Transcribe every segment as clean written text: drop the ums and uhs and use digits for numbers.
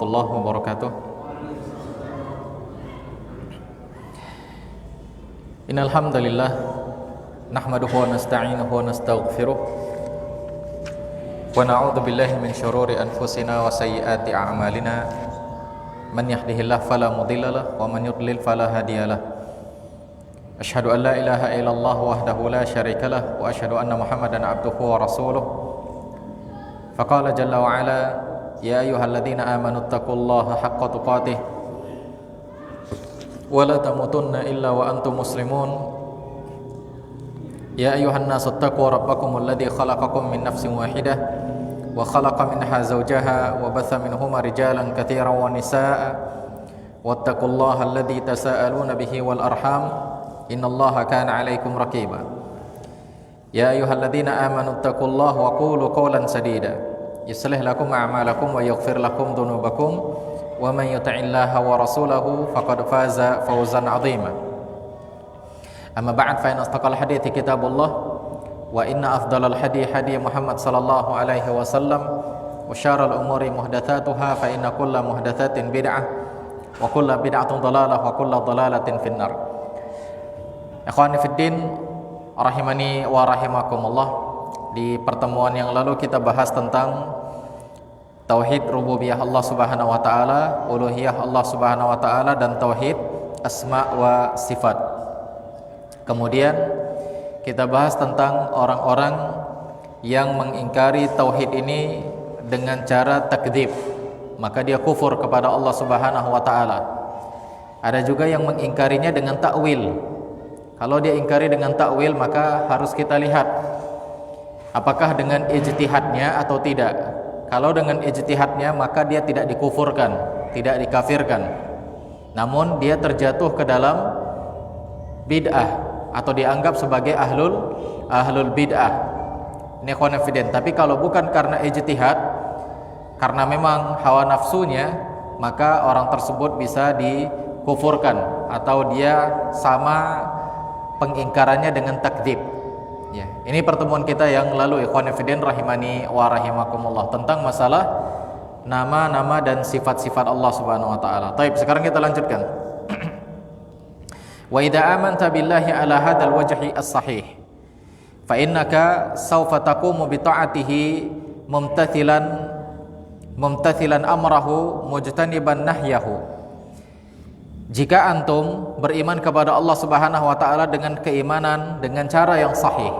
warahmatullahi wabarakatuh. Innal hamdalillah nahmaduhu wa nasta'inuhu wa nastaghfiruh wa na'udzu billahi min shururi anfusina wa sayyiati a'malina. Man yahdihillahu fala mudilla lahu wa man yudlil fala hadiya lahu. Asyhadu an la ilaha illallah wahdahu la syarika lahu wa asyhadu anna Muhammadan abduhu wa rasuluh. Faqala jalla wa ala ya ayyuhalladzina amanu taqullaha haqqa tuqatih wa la tamutunna illa wa antum muslimun. Ya ayyuhan nasu taqu rabbakumul ladzi khalaqakum min nafsin wahidah wa khalaqa minha zawjaha wa batha minhuma rijalan katsiran wa nisaa'a wattaqullaha alladzi tasaaluna bihi wal arham innallaha kana 'alaikum raqiba. Ya ayyuhalladzina amanu taqullaha wa qulu qawlan sadida yuslih lakum a'malakum wa yaghfir lakum dhunubakum wa man yuti'illaha wa rasulahu faqad faza fawzan 'azima. Amma ba'd, fa inna asdaqal hadithi kitabullah wa inna afdalal hadi hadi Muhammad sallallahu alaihi wasallam wa syarrul umuri muhdatsatuha fa inna kulla muhdatsatin bid'ah wa kulla bid'atin dhalalah wa kulla dhalalatin finnar. Ikhwani fid din rahimani wa rahimakumullah. Di pertemuan yang lalu kita bahas tentang tauhid rububiyah Allah Subhanahu wa taala, uluhiyah Allah Subhanahu wa taala, dan tauhid asma wa sifat. Kemudian kita bahas tentang orang-orang yang mengingkari tauhid ini dengan cara takdzib, maka dia kufur kepada Allah Subhanahu wa taala. Ada juga yang mengingkarinya dengan takwil. Kalau dia ingkari dengan takwil, maka harus kita lihat apakah dengan ijtihadnya atau tidak. Kalau dengan ijtihadnya, maka dia tidak dikufurkan, tidak dikafirkan. Namun dia terjatuh ke dalam bid'ah atau dianggap sebagai ahlul bid'ah. Ini konfident. Tapi kalau bukan karena ijtihad, karena memang hawa nafsunya, maka orang tersebut bisa dikufurkan atau dia sama pengingkarannya dengan takdzib. Ya, ini pertemuan kita yang lalu, ikhwan fillah rahimani wa rahimakumullah, tentang masalah nama-nama dan sifat-sifat Allah Subhanahu wa taala. Baik, sekarang kita lanjutkan. Wa idza amanta billahi ala hadzal wajhi as-sahih fa innaka sawfa taqumu bi ta'atihi mumtathilan amrahu mujtaniban nahyahu. Jika antum beriman kepada Allah Subhanahu wa taala dengan keimanan dengan cara yang sahih,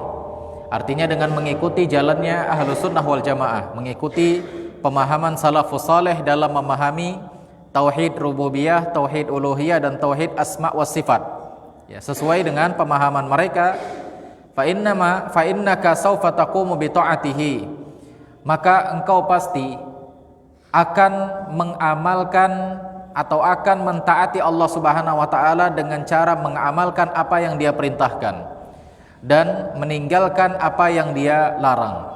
artinya dengan mengikuti jalannya Ahlus Sunnah wal Jamaah, mengikuti pemahaman salafus saleh dalam memahami tauhid rububiyah, tauhid uluhiyah, dan tauhid asma wa sifat. Ya, sesuai dengan pemahaman mereka, fa innaka sawfa taqumu bi ta'atihi, maka engkau pasti akan mengamalkan atau akan mentaati Allah Subhanahu wa taala dengan cara mengamalkan apa yang Dia perintahkan dan meninggalkan apa yang Dia larang.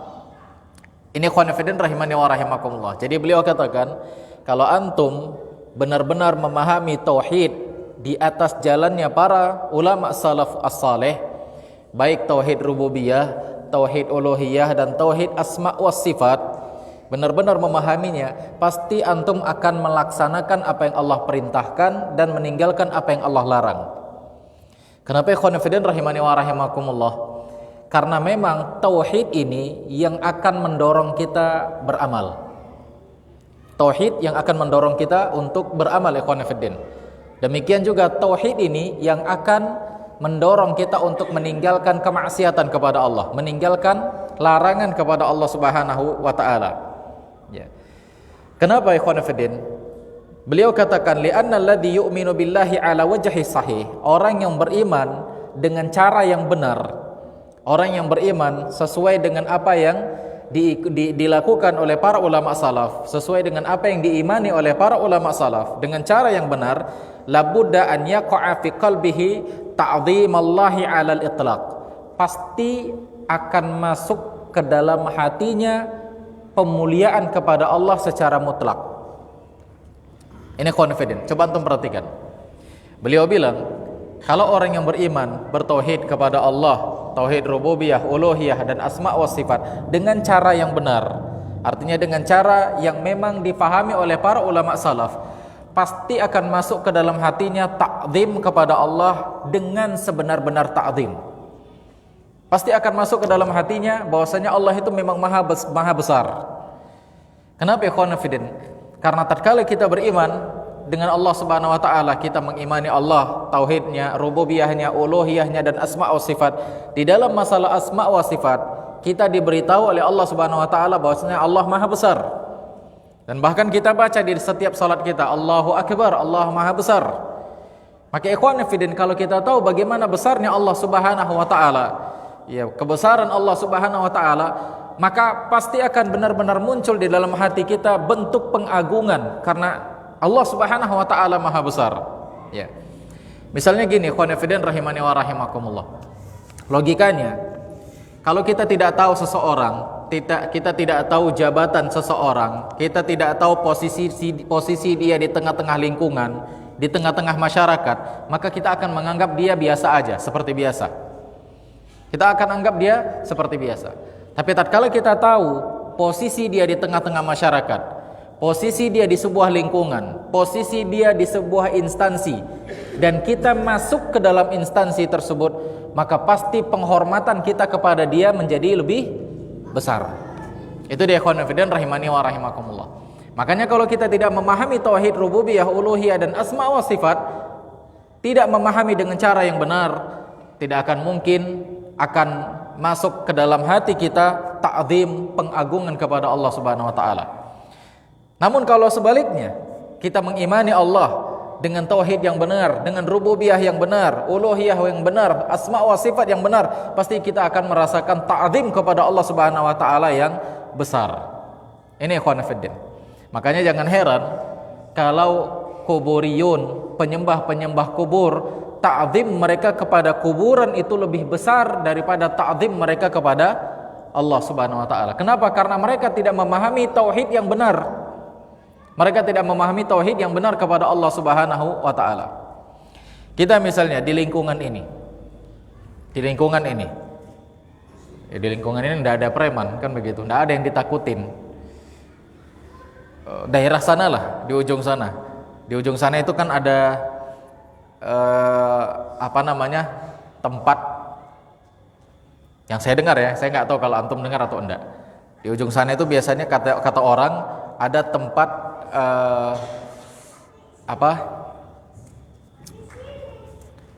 Ini khonafidin rahimani wa rahimakumullah. Jadi beliau katakan, kalau antum benar-benar memahami tauhid di atas jalannya para ulama salaf as-saleh, baik tauhid rububiyah, tauhid uluhiyah, dan tauhid asma wa sifat, benar-benar memahaminya, pasti antum akan melaksanakan apa yang Allah perintahkan dan meninggalkan apa yang Allah larang. Kenapa ikhwan fillah rahimani wa rahimakumullah? Karena memang tauhid ini yang akan mendorong kita beramal. Tauhid yang akan mendorong kita untuk beramal, ikhwan fillah. Demikian juga tauhid ini yang akan mendorong kita untuk meninggalkan kemaksiatan kepada Allah, meninggalkan larangan kepada Allah Subhanahu wa taala. Ya. Kenapa ikhwan fillah? Beliau katakan li'anna alladhi yu'minu billahi ala wajhi sahih, orang yang beriman dengan cara yang benar, orang yang beriman sesuai dengan apa yang dilakukan oleh para ulama salaf, sesuai dengan apa yang diimani oleh para ulama salaf dengan cara yang benar, labudda an yaqa'a fi qalbihi ta'dhimallahi 'alal itlaq, pasti akan masuk ke dalam hatinya pemuliaan kepada Allah secara mutlak. Ini confident. Coba antum perhatikan. Beliau bilang, kalau orang yang beriman, bertauhid kepada Allah, tauhid rububiyah, uluhiyah, dan asma wa sifat dengan cara yang benar, artinya dengan cara yang memang dipahami oleh para ulama salaf, pasti akan masuk ke dalam hatinya ta'zim kepada Allah dengan sebenar-benar ta'zim. Pasti akan masuk ke dalam hatinya bahwasanya Allah itu memang maha besar. Kenapa ikhwan fillah? Karena tatkala kita beriman dengan Allah Subhanahu wa taala, kita mengimani Allah, tauhidnya, rububiyahnya, uluhiyahnya dan asma wa sifat. Di dalam masalah asma wa sifat, kita diberitahu oleh Allah Subhanahu wa taala bahwasanya Allah Maha besar. Dan bahkan kita baca di setiap salat kita, Allahu akbar, Allah Maha besar. Maka ikhwan fillah, kalau kita tahu bagaimana besarnya Allah Subhanahu wa taala, ya, kebesaran Allah Subhanahu wa taala, maka pasti akan benar-benar muncul di dalam hati kita bentuk pengagungan karena Allah Subhanahu wa taala Maha besar. Ya. Misalnya gini, ikhwan fillah rahimani wa rahimakumullah. Logikanya, kalau kita tidak tahu seseorang, kita tidak tahu jabatan seseorang, kita tidak tahu posisi dia di tengah-tengah lingkungan, di tengah-tengah masyarakat, maka kita akan menganggap dia biasa aja, seperti biasa. Kita akan anggap dia seperti biasa. Tapi tatkala kita tahu posisi dia di tengah-tengah masyarakat, posisi dia di sebuah lingkungan, posisi dia di sebuah instansi, dan kita masuk ke dalam instansi tersebut, maka pasti penghormatan kita kepada dia menjadi lebih besar. Itu dia ikhwan fillah rahimani wa rahimakumullah. Makanya kalau kita tidak memahami tauhid rububiyah, uluhiyah dan asma wa sifat, tidak memahami dengan cara yang benar, tidak akan mungkin akan masuk ke dalam hati kita ta'zim, pengagungan kepada Allah Subhanahu wa taala. Namun kalau sebaliknya, kita mengimani Allah dengan tauhid yang benar, dengan rububiyah yang benar, uluhiyah yang benar, asma wa sifat yang benar, pasti kita akan merasakan ta'zim kepada Allah Subhanahu wa taala yang besar. Ini ikhwan fillah. Makanya jangan heran kalau kuburiyun, penyembah-penyembah kubur, ta'zim mereka kepada kuburan itu lebih besar daripada ta'zim mereka kepada Allah Subhanahu wa taala. Kenapa? Karena mereka tidak memahami tauhid yang benar. Mereka tidak memahami tauhid yang benar kepada Allah Subhanahu wa taala. Kita misalnya di lingkungan ini. Di lingkungan ini enggak ada preman, kan begitu. Enggak ada yang ditakutin. Daerah sanalah, di ujung sana. Di ujung sana itu kan ada tempat yang saya dengar ya, saya nggak tahu kalau antum dengar atau enggak. Di ujung sana itu biasanya kata orang ada tempat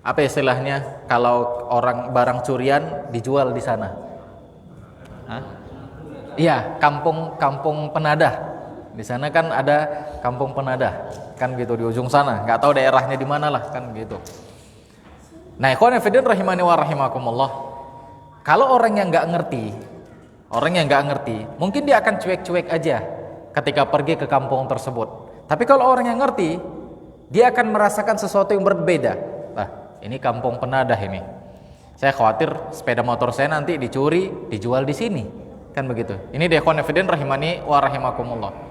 apa istilahnya kalau orang barang curian dijual di sana? Iya, kampung penadah. Di sana kan ada kampung penadah, kan gitu di ujung sana. Nggak tahu daerahnya di mana lah, kan gitu. Nah, ikhwan fillah rahimani wa rahimakumullah. Kalau orang yang nggak ngerti, mungkin dia akan cuek-cuek aja ketika pergi ke kampung tersebut. Tapi kalau orang yang ngerti, dia akan merasakan sesuatu yang berbeda. Nah, ini kampung penadah ini. Saya khawatir sepeda motor saya nanti dicuri, dijual di sini. Kan begitu. Ini dia ikhwan fillah rahimani wa rahimakumullah.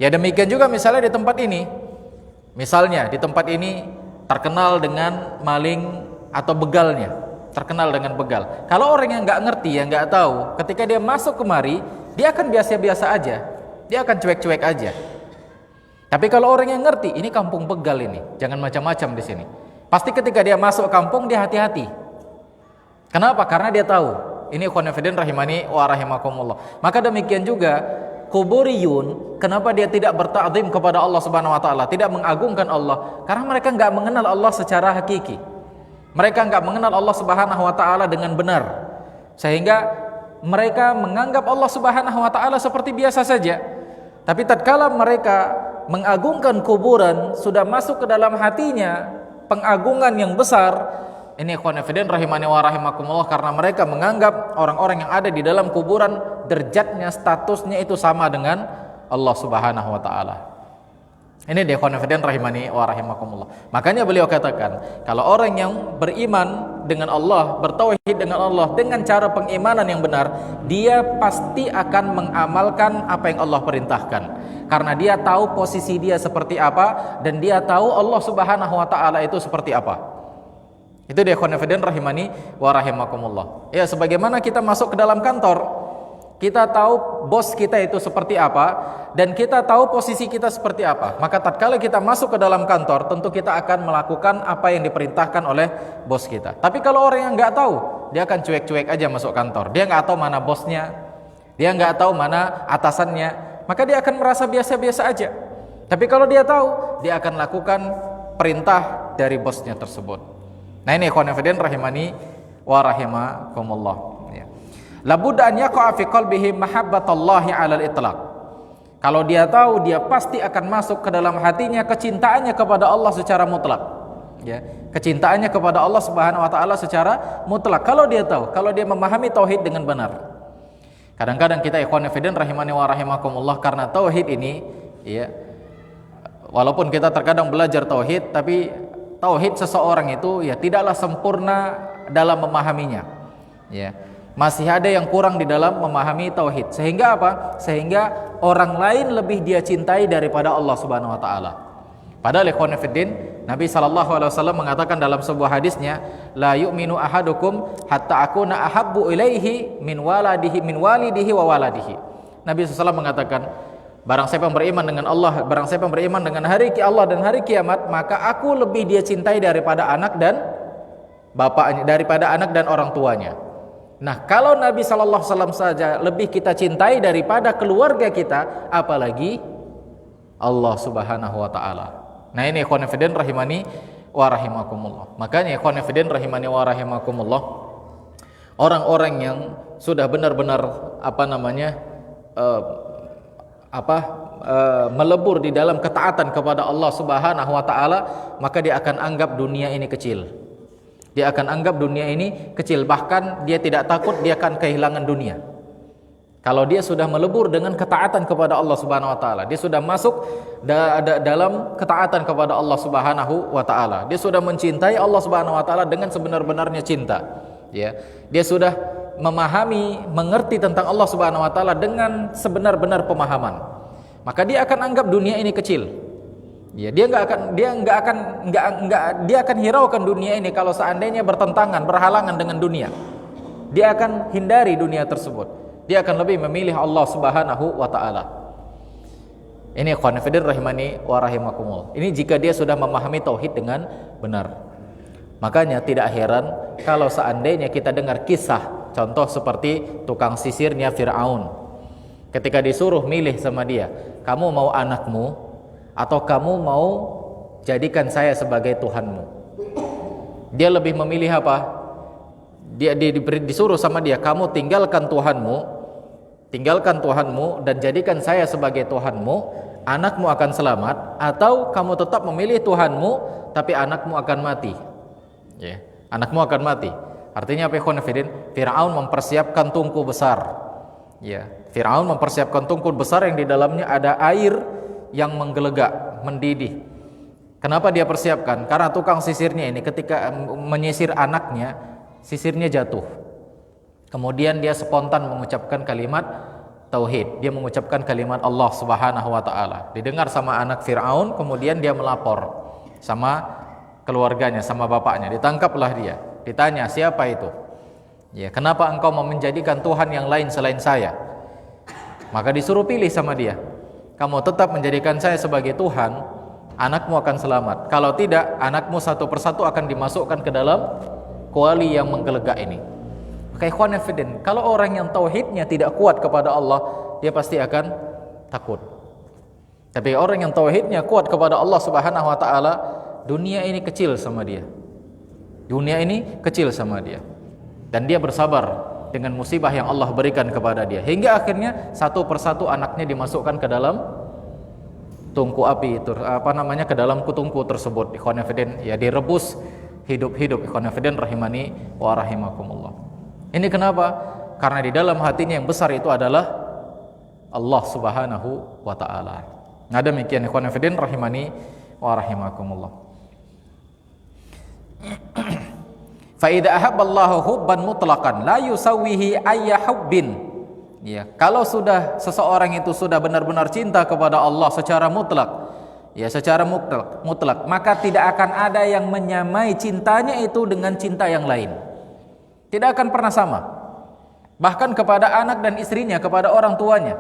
Ya demikian juga misalnya di tempat ini. Misalnya di tempat ini terkenal dengan maling atau begalnya. Terkenal dengan begal. Kalau orang yang nggak ngerti, yang nggak tahu, ketika dia masuk kemari, dia akan biasa-biasa aja. Dia akan cuek-cuek aja. Tapi kalau orang yang ngerti, ini kampung begal ini, jangan macam-macam di sini. Pasti ketika dia masuk kampung dia hati-hati. Kenapa? Karena dia tahu. Ini ikhwan fillah rahimani wa rahimakumullah. Maka demikian juga kuburiyun, kenapa dia tidak bertakzim kepada Allah Subhanahu wa taala, tidak mengagungkan Allah? Karena mereka enggak mengenal Allah secara hakiki. Mereka enggak mengenal Allah Subhanahu wa taala dengan benar. Sehingga mereka menganggap Allah Subhanahu wa taala seperti biasa saja. Tapi tatkala mereka mengagungkan kuburan, sudah masuk ke dalam hatinya pengagungan yang besar. Ini ikhwan fillah rahimani wa rahimakumullah, karena mereka menganggap orang-orang yang ada di dalam kuburan derajatnya, statusnya itu sama dengan Allah Subhanahu wa taala. Ini dia ikhwan fillah rahimani wa rahimakumullah. Makanya beliau katakan, kalau orang yang beriman dengan Allah, bertauhid dengan Allah dengan cara pengimanan yang benar, dia pasti akan mengamalkan apa yang Allah perintahkan. Karena dia tahu posisi dia seperti apa dan dia tahu Allah Subhanahu wa taala itu seperti apa. Itu dia ikhwan fillah rahimani wa rahimakumullah. Ya, sebagaimana kita masuk ke dalam kantor. kita tahu bos kita itu seperti apa, dan kita tahu posisi kita seperti apa. Maka tatkala kita masuk ke dalam kantor, tentu kita akan melakukan apa yang diperintahkan oleh bos kita. Tapi kalau orang yang nggak tahu, dia akan cuek-cuek aja masuk kantor. Dia nggak tahu mana bosnya, dia nggak tahu mana atasannya, maka dia akan merasa biasa-biasa aja. Tapi kalau dia tahu, dia akan lakukan perintah dari bosnya tersebut. Nah ini ikhwan fillah rahimani wa rahimakumullah. Labudda an yaqa'a fi qalbihi mahabbatallahi 'alal itlaq. Kalau dia tahu, dia pasti akan masuk ke dalam hatinya kecintaannya kepada Allah secara mutlak. Ya, kecintaannya kepada Allah Subhanahu wa taala secara mutlak. Kalau dia tahu, kalau dia memahami tauhid dengan benar. Kadang-kadang kita ikhwan fillah rahimani wa rahimakumullah, karena tauhid ini ya, walaupun kita terkadang belajar tauhid, tapi tauhid seseorang itu ya tidaklah sempurna dalam memahaminya. Ya. Masih ada yang kurang di dalam memahami tauhid. Sehingga apa? Sehingga orang lain lebih dia cintai daripada Allah Subhanahu wa taala. Padahal ikhwan fillah, Nabi sallallahu alaihi wasallam mengatakan dalam sebuah hadisnya, la yu'minu ahadukum hatta akuna ahabbu ilaihi min walidihi wa waladihi. Nabi SAW mengatakan, barang siapa yang beriman dengan Allah, barang siapa yang beriman dengan hari Allah dan hari kiamat, maka aku lebih dia cintai daripada anak dan bapaknya, daripada anak dan orang tuanya. Nah, kalau Nabi sallallahu alaihi wasallam saja lebih kita cintai daripada keluarga kita, apalagi Allah Subhanahu wa taala. Nah, ini ikhwan fillah rahimani wa rahimakumullah. Makanya ikhwan fillah rahimani wa rahimakumullah, orang-orang yang sudah benar-benar melebur di dalam ketaatan kepada Allah Subhanahu wa taala, maka dia akan anggap dunia ini kecil. Dia akan anggap dunia ini kecil, bahkan dia tidak takut dia akan kehilangan dunia. Kalau dia sudah melebur dengan ketaatan kepada Allah Subhanahu wa taala, dia sudah masuk dalam ketaatan kepada Allah Subhanahu wa taala. Dia sudah mencintai Allah Subhanahu wa taala dengan sebenar-benarnya cinta. Ya. Dia sudah memahami, mengerti tentang Allah Subhanahu wa taala dengan sebenar-benar pemahaman. Maka dia akan anggap dunia ini kecil. Ya, dia akan hiraukan dunia ini kalau seandainya bertentangan, berhalangan dengan dunia. Dia akan hindari dunia tersebut. Dia akan lebih memilih Allah Subhanahu wa taala. Ini ikhwan fillah rahimani wa rahimakumullah. Ini jika dia sudah memahami tauhid dengan benar. Makanya tidak heran kalau seandainya kita dengar kisah, contoh seperti tukang sisirnya Fir'aun. Ketika disuruh milih sama dia, kamu mau anakmu atau kamu mau jadikan saya sebagai Tuhanmu? Dia lebih memilih apa? Dia disuruh sama dia, kamu tinggalkan Tuhanmu dan jadikan saya sebagai Tuhanmu, anakmu akan selamat, atau kamu tetap memilih Tuhanmu tapi anakmu akan mati. Ya, anakmu akan mati. Artinya apa ikhwan fillah? Fir'aun mempersiapkan tungku besar. Ya, Fir'aun mempersiapkan tungku besar yang di dalamnya ada air yang menggelegak, mendidih. Kenapa dia persiapkan? Karena tukang sisirnya ini ketika menyisir anaknya, sisirnya jatuh. Kemudian dia spontan mengucapkan kalimat tauhid. Dia mengucapkan kalimat Allah Subhanahu wa taala. Didengar sama anak Fir'aun, kemudian dia melapor sama keluarganya, sama bapaknya. Ditangkaplah dia. Ditanya, "Siapa itu?" Ya, "Kenapa engkau mau menjadikan Tuhan yang lain selain saya?" Maka disuruh pilih sama dia. Kamu tetap menjadikan saya sebagai Tuhan, anakmu akan selamat. Kalau tidak, anakmu satu persatu akan dimasukkan ke dalam kuali yang menggelegak ini. Maka ikhwan fillah, kalau orang yang tauhidnya tidak kuat kepada Allah, dia pasti akan takut. Tapi orang yang tauhidnya kuat kepada Allah Subhanahu wa taala, dunia ini kecil sama dia. Dunia ini kecil sama dia. Dan dia bersabar dengan musibah yang Allah berikan kepada dia, hingga akhirnya satu persatu anaknya dimasukkan ke dalam tungku api itu, ke dalam tungku tersebut. Ikhwan fillah, ya direbus hidup-hidup. Ikhwan fillah rahimani wa rahimakumullah. Ini kenapa? Karena di dalam hatinya yang besar itu adalah Allah Subhanahu wa taala. Nah, demikian ikhwan fillah rahimani wa rahimakumullah. Fa idza ahabballahu hubban mutlaqan la yusawwihi ayya hubbin. Ya, kalau sudah seseorang itu sudah benar-benar cinta kepada Allah secara mutlak, ya secara mutlak, maka tidak akan ada yang menyamai cintanya itu dengan cinta yang lain. Tidak akan pernah sama. bahkan kepada anak dan istrinya, kepada orang tuanya.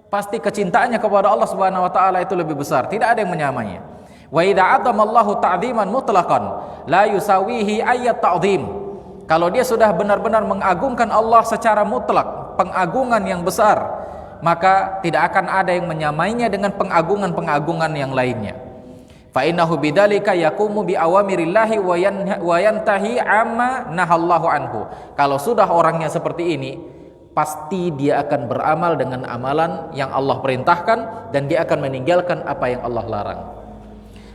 Pasti kecintaannya kepada Allah Subhanahu wa taala itu lebih besar, tidak ada yang menyamainya. Wa idza 'azzamallahu ta'dhiman mutlaqan la yusawihi ayyat ta'dhim. Kalau dia sudah benar-benar mengagungkan Allah secara mutlak, pengagungan yang besar, maka tidak akan ada yang menyamainya dengan pengagungan-pengagungan yang lainnya. Fa innahu bidzalika yaqumu bi awamirillahi wa yantahi amma nahallahu anhu. Kalau sudah orangnya seperti ini, pasti dia akan beramal dengan amalan yang Allah perintahkan dan dia akan meninggalkan apa yang Allah larang.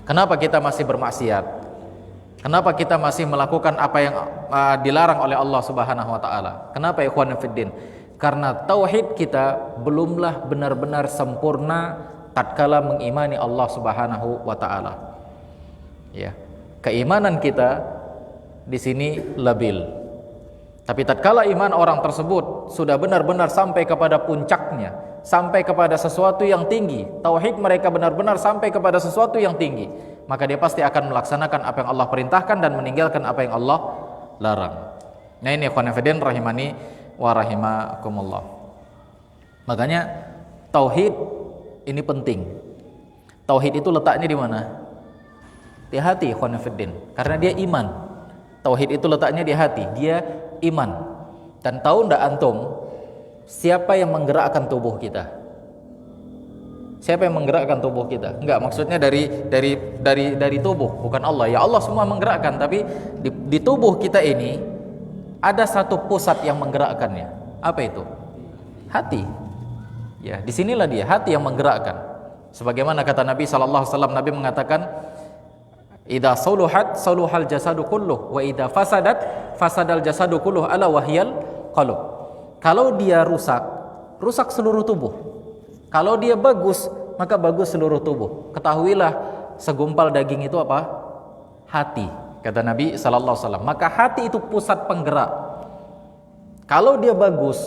Kenapa kita masih bermaksiat? Kenapa kita masih melakukan apa yang dilarang oleh Allah Subhanahu wa taala? Kenapa ikhwan fillah? Karena tauhid kita belumlah benar-benar sempurna tatkala mengimani Allah Subhanahu wa taala. Ya. Keimanan kita di sini labil. Tapi tatkala iman orang tersebut sudah benar-benar sampai kepada puncaknya, sampai kepada sesuatu yang tinggi, tauhid mereka benar-benar sampai kepada sesuatu yang tinggi, maka dia pasti akan melaksanakan apa yang Allah perintahkan dan meninggalkan apa yang Allah larang. Nah ini ikhwan fillah rahimani wa rahimakumullah. Makanya tauhid ini penting. Tauhid itu letaknya di mana? Di hati ikhwan fillah. Karena dia iman. Tauhid itu letaknya di hati, dia iman. Dan tahu ndak antum siapa yang menggerakkan tubuh kita? Siapa yang menggerakkan tubuh kita? Enggak, maksudnya dari tubuh, bukan Allah. Ya Allah semua menggerakkan, tapi di tubuh kita ini ada satu pusat yang menggerakkannya. Apa itu? Hati. Ya, disinilah dia, hati yang menggerakkan. Sebagaimana kata Nabi sallallahu alaihi wasallam, Nabi mengatakan, "Idza saluhat saluhal jasadu kulluh wa idza fasadat fasadal jasadu kulluh ala wahyal qalb." Kalau dia rusak, rusak seluruh tubuh. Kalau dia bagus, maka bagus seluruh tubuh. Ketahuilah segumpal daging itu apa? Hati, kata Nabi sallallahu alaihi wasallam. Maka hati itu pusat penggerak. Kalau dia bagus,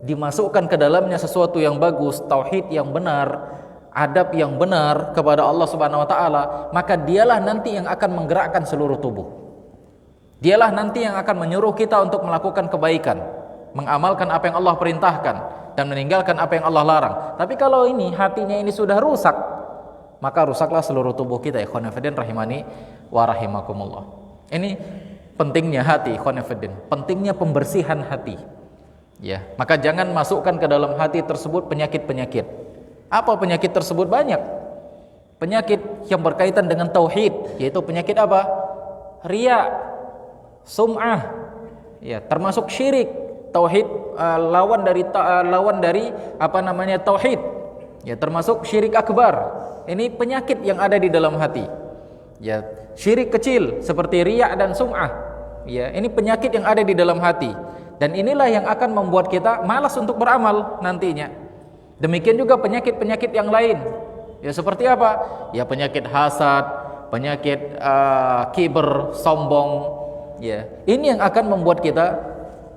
dimasukkan ke dalamnya sesuatu yang bagus, tauhid yang benar, adab yang benar kepada Allah Subhanahu wa taala, maka dialah nanti yang akan menggerakkan seluruh tubuh. Dialah nanti yang akan menyuruh kita untuk melakukan kebaikan, mengamalkan apa yang Allah perintahkan dan meninggalkan apa yang Allah larang. Tapi kalau ini hatinya ini sudah rusak, maka rusaklah seluruh tubuh kita. Ikhwan fillah rahimani wa rahimakumullah. Ini pentingnya hati, ikhwan fillah. Pentingnya pembersihan hati. Ya, maka jangan masukkan ke dalam hati tersebut penyakit-penyakit. Apa penyakit tersebut? Banyak. Penyakit yang berkaitan dengan tauhid, yaitu penyakit apa? Riya, sum'ah. Ya, termasuk syirik. Tauhid lawan dari apa namanya tauhid. Ya, termasuk syirik akbar. Ini penyakit yang ada di dalam hati. Ya, syirik kecil seperti riya dan sum'ah. Ya, ini penyakit yang ada di dalam hati. Dan inilah yang akan membuat kita malas untuk beramal nantinya. Demikian juga penyakit-penyakit yang lain. Ya, seperti apa? Ya, penyakit hasad, penyakit kiber, sombong. Ya, ini yang akan membuat kita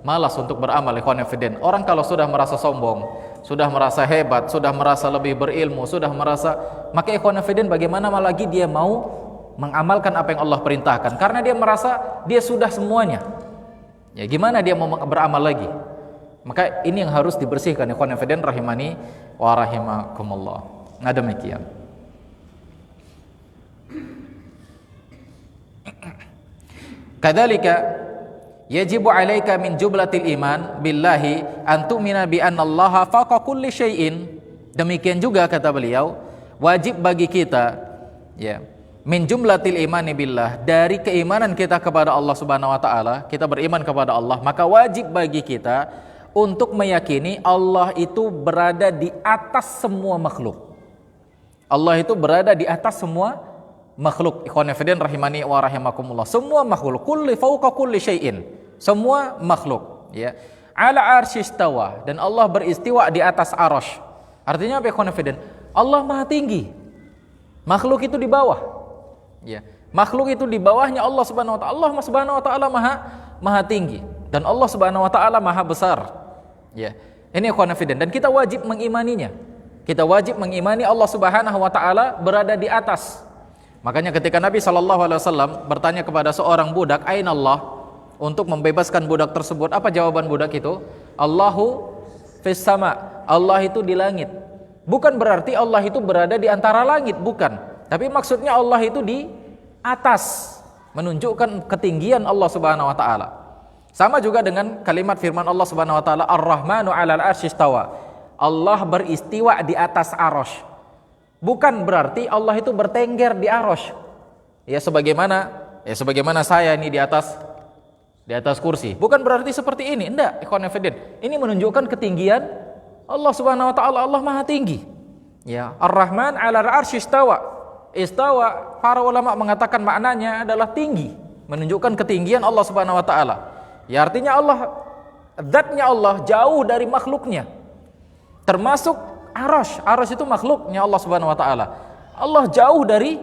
malas untuk beramal, ikhwan fillah. Orang kalau sudah merasa sombong, sudah merasa hebat, sudah merasa lebih berilmu, sudah merasa, maka ikhwan fillah bagaimana lagi dia mau mengamalkan apa yang Allah perintahkan? Karena dia merasa dia sudah semuanya. Ya, gimana dia mau beramal lagi? Maka ini yang harus dibersihkan, ikhwan fillah rahimani wa rahimakumullah. Nah, demikian. Kadzalika yajibu 'alaika min jumlatil iman billahi an tu'mina bi anna Allaha fawqa kulli syai'in. Demikian juga kata beliau, wajib bagi kita ya, min jumlatil imani billah, dari keimanan kita kepada Allah Subhanahu wa taala, kita beriman kepada Allah, maka wajib bagi kita untuk meyakini Allah itu berada di atas semua makhluk. Allah itu berada di atas semua makhluk. Ikhwan fillah rahimani wa rahimakumullah. Semua makhluk, kulli fawqa kulli syai'in. Semua makhluk, ya. Ala arsyistawa, dan Allah beristiwa di atas arasy. Artinya apa ikhwan fillah? Allah Maha tinggi. Makhluk itu di bawah. Ya. Makhluk itu di bawahnya Allah Subhanahu wa taala. Allah Subhanahu wa taala maha tinggi dan Allah Subhanahu wa taala maha besar. Ya. Ini ikhwan fillah, dan kita wajib mengimaninya. Kita wajib mengimani Allah Subhanahu wa taala berada di atas. Makanya ketika Nabi SAW bertanya kepada seorang budak, "Aina Allah?" untuk membebaskan budak tersebut, apa jawaban budak itu? Allahu fis sama. Allah itu di langit. Bukan berarti Allah itu berada di antara langit, bukan. Tapi maksudnya Allah itu di atas, menunjukkan ketinggian Allah Subhanahu wa taala. Sama juga dengan kalimat firman Allah Subhanahu wa taala, Ar-Rahmanu 'alal 'arsy istawa. Allah beristiwa di atas arasy. Bukan berarti Allah itu bertengger di arasy. Ya sebagaimana saya ini di atas kursi. Bukan berarti seperti ini. Enggak, ikhwan fillah. Ini menunjukkan ketinggian Allah Subhanahu wa taala. Allah Maha tinggi. Ya, Ar-Rahman 'alal 'arsy istawa. Istawa, para ulama mengatakan maknanya adalah tinggi, menunjukkan ketinggian Allah Subhanahu wa taala. Ya, artinya Allah, zatnya Allah jauh dari makhluknya. Termasuk arasy. Arasy itu makhluknya Allah Subhanahu wa taala. Allah jauh dari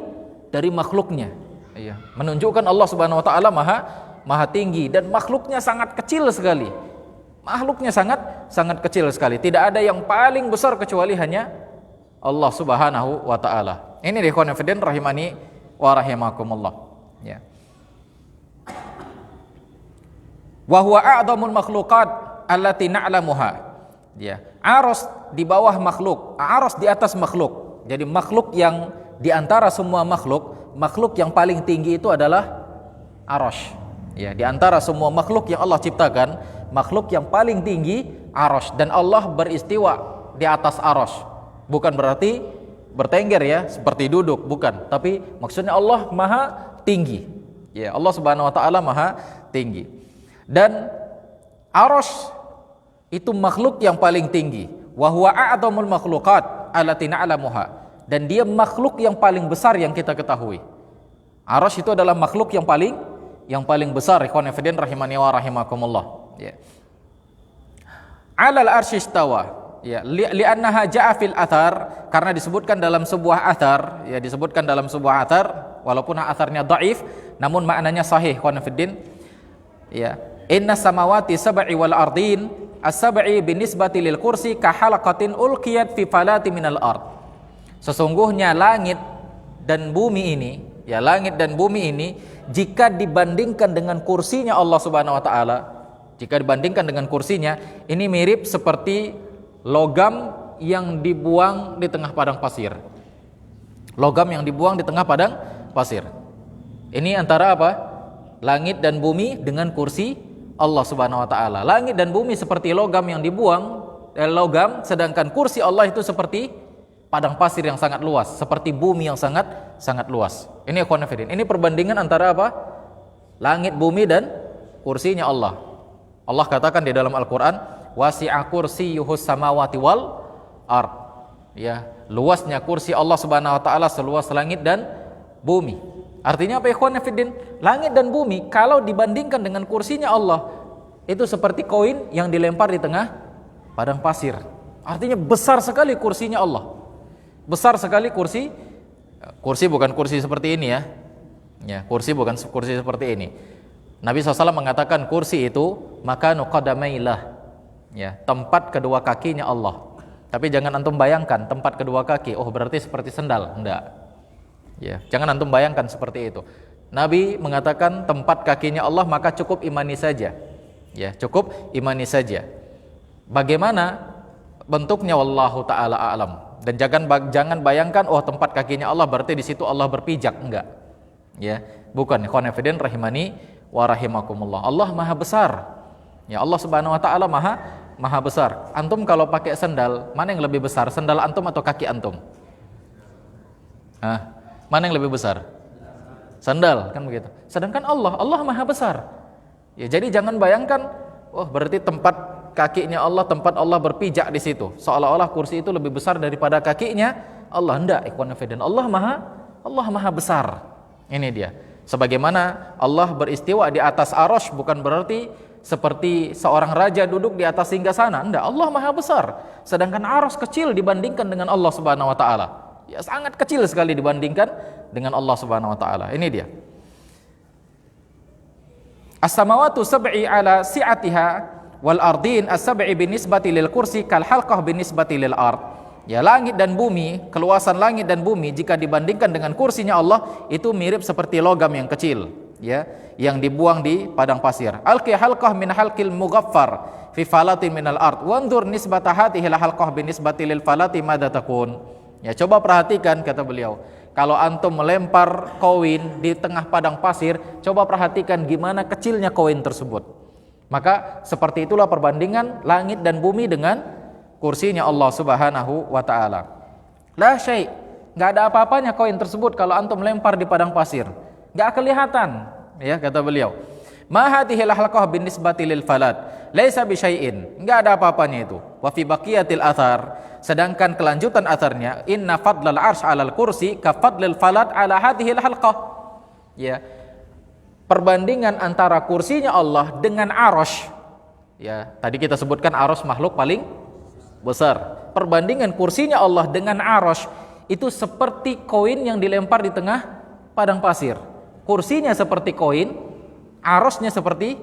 makhluknya. Ya, menunjukkan Allah Subhanahu wa taala maha tinggi dan makhluknya sangat kecil sekali. Makhluknya sangat kecil sekali. Tidak ada yang paling besar kecuali hanya Allah Subhanahu wa taala. Ini ikhwan fillah rahimani wa rahimakumullah. Ya. Wa huwa a'dhamul makhluqat allati na'lamuha. Ya. Aras di bawah makhluk, aras di atas makhluk. Jadi makhluk yang di antara semua makhluk yang paling tinggi itu adalah arasy. Ya, di antara semua makhluk yang Allah ciptakan, makhluk yang paling tinggi arasy, dan Allah beristiwa di atas arasy. Bukan berarti bertengger ya, seperti duduk, bukan. Tapi maksudnya Allah Maha tinggi. Ya, Allah Subhanahu wa taala Maha tinggi. Dan arasy itu makhluk yang paling tinggi. Wa huwa a'dhamul makhluqat allati na'lamuha. Dan dia makhluk yang paling besar yang kita ketahui. Arasy itu adalah makhluk yang paling besar, ikhwan fillah rahimani wa rahimakumullah. Ya. 'Alal arsy istawa. Ya, li'annaha ja'a fil athar, karena disebutkan dalam sebuah athar, ya disebutkan dalam sebuah athar, walaupun atharnya dhaif, namun maknanya sahih, ikhwan fillah. Ya, inna samawati sab'i wal ardin as-sab'i binisbati lil kursi ka halaqatin ulqiyat fi falati minal ard. Sesungguhnya langit dan bumi ini, jika dibandingkan dengan kursinya Allah Subhanahu wa taala, ini mirip seperti logam yang dibuang di tengah padang pasir. Ini antara apa? Langit dan bumi dengan kursi Allah Subhanahu wa taala. Langit dan bumi seperti logam yang dibuang, sedangkan kursi Allah itu seperti padang pasir yang sangat luas, seperti bumi yang sangat luas. Ini ikhwan fillah. Ini perbandingan antara apa? Langit, bumi dan kursinya Allah. Allah katakan di dalam Al-Qur'an, wasi'a kursiyyuhus samawati wal ard. Ya, luasnya kursi Allah Subhanahu wa taala seluas langit dan bumi. Artinya apa ikhwan fillah? Langit dan bumi kalau dibandingkan dengan kursinya Allah, itu seperti koin yang dilempar di tengah padang pasir. Artinya besar sekali kursinya Allah. Besar sekali kursi bukan kursi seperti ini ya. Ya, kursi bukan kursi seperti ini. Nabi SAW mengatakan kursi itu makanu qadamailah. Ya, tempat kedua kakinya Allah. Tapi jangan antum bayangkan tempat kedua kaki, oh berarti seperti sendal, enggak. Ya, jangan antum bayangkan seperti itu. Nabi mengatakan tempat kakinya Allah, maka cukup imani saja. Ya, cukup imani saja. Bagaimana bentuknya wallahu taala a'lam. Dan jangan bayangkan oh tempat kakinya Allah berarti di situ Allah berpijak, enggak. Ya, bukan. Ikhwan fillah rahimani wa rahimakumullah. Allah Maha besar. Ya, Allah Subhanahu wa taala Maha besar. Antum kalau pakai sendal, mana yang lebih besar? Sendal antum atau kaki antum? Mana yang lebih besar? Sandal, kan begitu. Sedangkan Allah Maha besar. Ya, jadi jangan bayangkan, oh berarti tempat kakinya Allah, tempat Allah berpijak di situ. Seolah-olah kursi itu lebih besar daripada kakinya Allah. Enggak, ikhwan fillah. Allah Maha besar. Ini dia. Sebagaimana Allah beristiwa di atas arasy, bukan berarti seperti seorang raja duduk di atas singgasana. Enggak, Allah Maha besar. Sedangkan arasy kecil dibandingkan dengan Allah Subhanahu wa taala. Ya, sangat kecil sekali dibandingkan dengan Allah Subhanahu wa taala. Ini dia. As-samawatu sab'i ala si'atiha wal ardin as-sab'i binisbati lil kursi kal halqah binisbati lil ard. Ya, langit dan bumi, keluasan langit dan bumi jika dibandingkan dengan kursinya Allah itu mirip seperti logam yang kecil, ya, yang dibuang di padang pasir. Alqi halqah min halqil mughaffar fi falatin minal ard wanzur nisbata hadhihi halqah binisbati lil falati madza takun. Ya, coba perhatikan kata beliau. Kalau antum melempar koin di tengah padang pasir, coba perhatikan gimana kecilnya koin tersebut. Maka seperti itulah perbandingan langit dan bumi dengan kursinya Allah Subhanahu wa taala. La syai', enggak ada apa-apanya koin tersebut kalau antum lempar di padang pasir. Enggak kelihatan, ya kata beliau. Ma hadhil halqah binisbati lil falat, laisa bi syai'in. Enggak ada apa-apanya itu. Wa fi baqiyatil athar, sedangkan kelanjutan atharnya, inna fadlal arsy 'alal kursi ka fadlil falat 'ala hadhil halqah. Ya. Perbandingan antara kursinya Allah dengan arasy. Ya, tadi kita sebutkan arasy makhluk paling besar. Perbandingan kursinya Allah dengan arasy itu seperti koin yang dilempar di tengah padang pasir. Kursinya seperti koin, arasnya seperti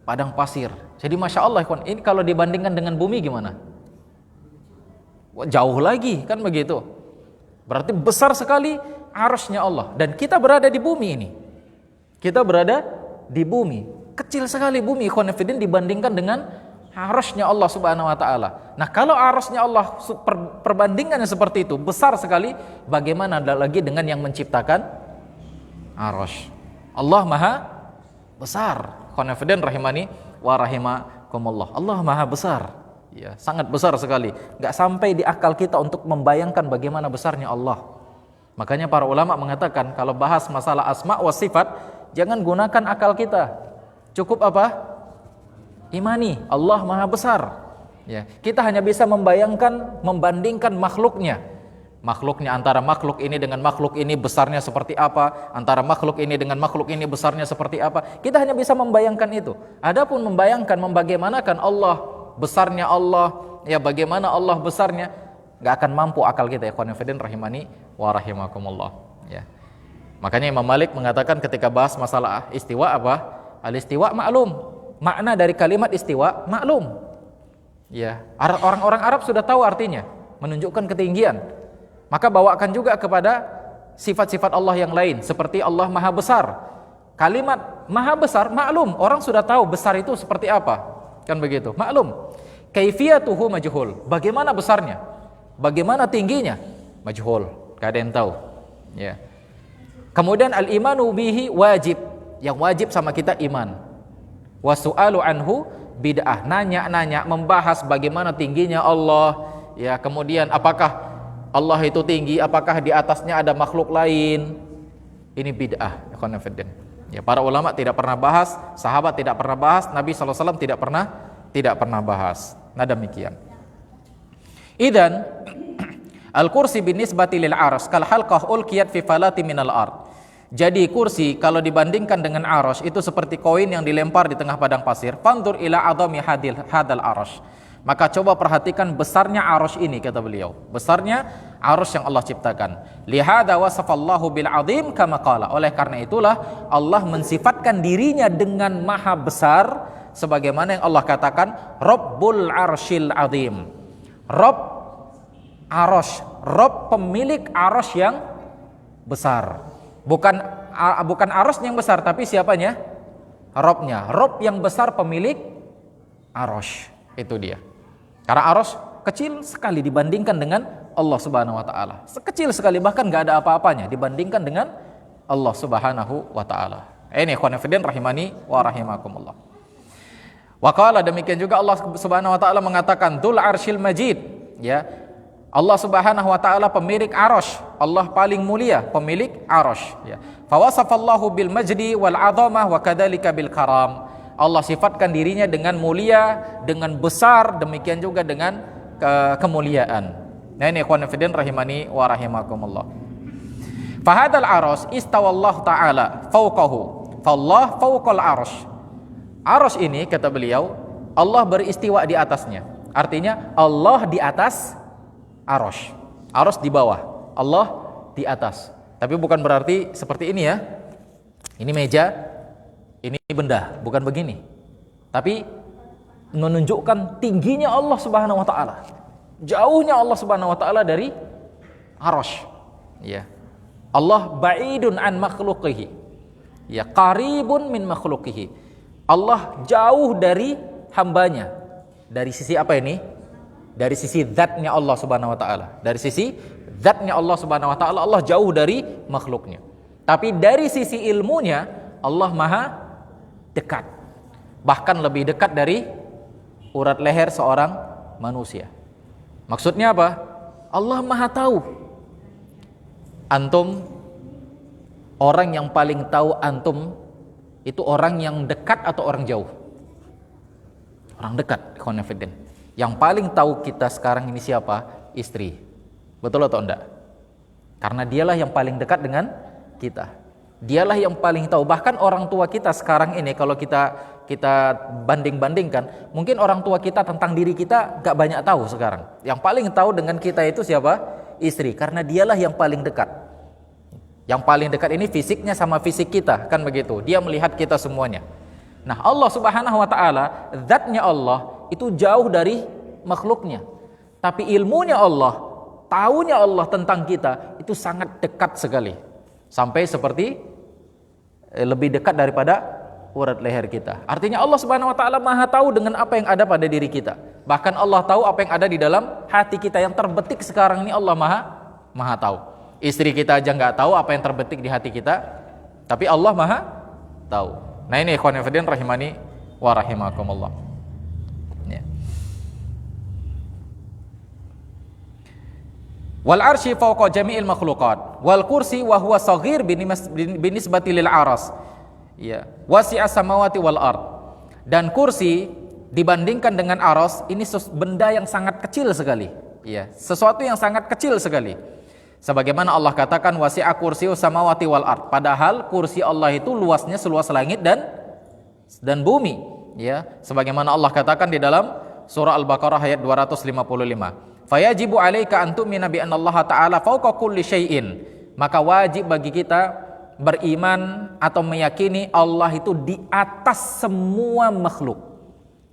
padang pasir. Jadi masya Allah, ini kalau dibandingkan dengan bumi gimana? Jauh lagi, kan begitu. Berarti besar sekali arasnya Allah. Dan kita berada di bumi ini. Kita berada di bumi. Kecil sekali bumi, ikhwan fillah, dibandingkan dengan arasnya Allah Subhanahu wa taala. Nah, kalau arasnya Allah perbandingannya seperti itu, besar sekali, bagaimana lagi dengan yang menciptakan arasy? Allah Maha besar. Ikhwan fillah rahimani wa rahimakumullah. Allah Maha besar. Ya, sangat besar sekali. Enggak sampai di akal kita untuk membayangkan bagaimana besarnya Allah. Makanya para ulama mengatakan kalau bahas masalah asma wa sifat, jangan gunakan akal kita. Cukup apa? Imani, Allah Maha besar. Ya, kita hanya bisa membayangkan, membandingkan makhluknya. Makhluknya antara makhluk ini dengan makhluk ini besarnya seperti apa, antara makhluk ini dengan makhluk ini besarnya seperti apa. Kita hanya bisa membayangkan itu. Adapun membayangkan, membagaimanakan Allah, besarnya Allah, ya bagaimana Allah besarnya, enggak akan mampu akal kita, ikhwan fillah rahimani wa rahimakumullah. Ya. Makanya Imam Malik mengatakan ketika bahas masalah istiwa apa? Al-istiwa maklum. Makna dari kalimat istiwa maklum. Ya, orang-orang Arab sudah tahu artinya, menunjukkan ketinggian. Maka bawakan juga kepada sifat-sifat Allah yang lain, seperti Allah Maha Besar. Kalimat Maha Besar maklum, orang sudah tahu besar itu seperti apa. Kan begitu, maklum. Kaifiyatuhu majhul. Bagaimana besarnya? Bagaimana tingginya? Majhul, enggak ada yang tahu. Ya. Kemudian al-imanu bihi wajib. Yang wajib sama kita iman. Wasu'alu anhu bid'ah. Nanya-nanya, membahas bagaimana tingginya Allah. Ya, kemudian apakah Allah itu tinggi, apakah di atasnya ada makhluk lain? Ini bid'ah. Ya, para ulama tidak pernah bahas, sahabat tidak pernah bahas, Nabi SAW tidak pernah bahas. Nah demikian. Idzan al-kursi binisbati lil arsy kal halqah ulqiyat fi falati minal ard. Jadi kursi kalau dibandingkan dengan arasy itu seperti koin yang dilempar di tengah padang pasir. Fanzur ila adami hadal arasy. Maka coba perhatikan besarnya arasy ini, kata beliau. Besarnya arasy yang Allah ciptakan. Lihada wasafallahu bil azim kama qala. Oleh karena itulah Allah mensifatkan dirinya dengan maha besar sebagaimana yang Allah katakan Rabbul arsyil azim. Rabb arasy, Rabb pemilik arasy yang besar. Bukan arasy yang besar, tapi siapanya? Rabbnya. Rabb yang besar pemilik arasy. Itu dia. Karena arasy kecil sekali dibandingkan dengan Allah Subhanahu wa taala. Sekecil sekali, bahkan enggak ada apa-apanya dibandingkan dengan Allah Subhanahu wa taala. Ini ikhwan fillah rahimani wa rahimakumullah. Wa qala, demikian juga Allah Subhanahu wa taala mengatakan Dzul Arsyil Majid, ya. Allah Subhanahu wa taala pemilik arasy, Allah paling mulia, pemilik arasy, ya. Fa wasafallahu bil majdi wal 'azamah wa kadzalika bil karam. Allah sifatkan dirinya dengan mulia, dengan besar, demikian juga dengan kemuliaan. Nah ini ikhwan fillah rahimani wa rahimakumullah. Fa hadzal arasy istawallahu taala fawqahu. Fallah fawqal arasy. Arasy ini kata beliau, Allah beristiwa di atasnya. Artinya Allah di atas arasy. Arasy di bawah, Allah di atas. Tapi bukan berarti seperti ini ya. Ini meja, ini benda, bukan begini. Tapi menunjukkan tingginya Allah Subhanahu wa taala. Jauhnya Allah Subhanahu wa taala dari arasy. Ya. Allah ba'idun an makhluqihi. Ya, qaribun min makhluqihi. Allah jauh dari hambanya. Dari sisi apa ini? Dari sisi zatnya Allah Subhanahu wa taala. Dari sisi zatnya Allah Subhanahu wa taala, Allah jauh dari makhluknya. Tapi dari sisi ilmunya, Allah maha dekat. Bahkan lebih dekat dari urat leher seorang manusia. Maksudnya apa? Allah maha tahu. Antum, orang yang paling tahu antum itu orang yang dekat atau orang jauh? Orang dekat, confident. Yang paling tahu kita sekarang ini siapa? Istri. Betul atau enggak? Karena dialah yang paling dekat dengan kita. Dialah yang paling tahu. Bahkan orang tua kita sekarang ini, kalau kita banding-bandingkan, mungkin orang tua kita tentang diri kita gak banyak tahu sekarang. Yang paling tahu dengan kita itu siapa? Istri. Karena dialah yang paling dekat. Yang paling dekat ini fisiknya sama fisik kita, kan begitu. Dia melihat kita semuanya. Nah, Allah Subhanahu wa taala, zatnya Allah itu jauh dari makhluknya. Tapi ilmunya Allah, tahunya Allah tentang kita itu sangat dekat sekali. Sampai seperti lebih dekat daripada urat leher kita. Artinya Allah Subhanahu wa taala maha tahu dengan apa yang ada pada diri kita. Bahkan Allah tahu apa yang ada di dalam hati kita yang terbetik sekarang ini, Allah maha tahu. Istri kita aja nggak tahu apa yang terbetik di hati kita, tapi Allah maha tahu. Nah ini ikhwan fillah rahimani wa rahimakumullah. Ya. Wal arsy fawqa jami'il makhluqat wal kursi wa huwa shaghir binisbati lil aras. Ya, wasi'a samawati wal ard. Dan kursi dibandingkan dengan aras ini benda yang sangat kecil sekali. Ya, sesuatu yang sangat kecil sekali. Sebagaimana Allah katakan wasi'a kursiyyus samawati wal ard. Padahal kursi Allah itu luasnya seluas langit dan bumi, ya. Sebagaimana Allah katakan di dalam surah Al-Baqarah ayat 255. Fayajibu 'alaika an tu'mina bi anna Allah ta'ala fawqa kulli syai'in. Maka wajib bagi kita beriman atau meyakini Allah itu di atas semua makhluk.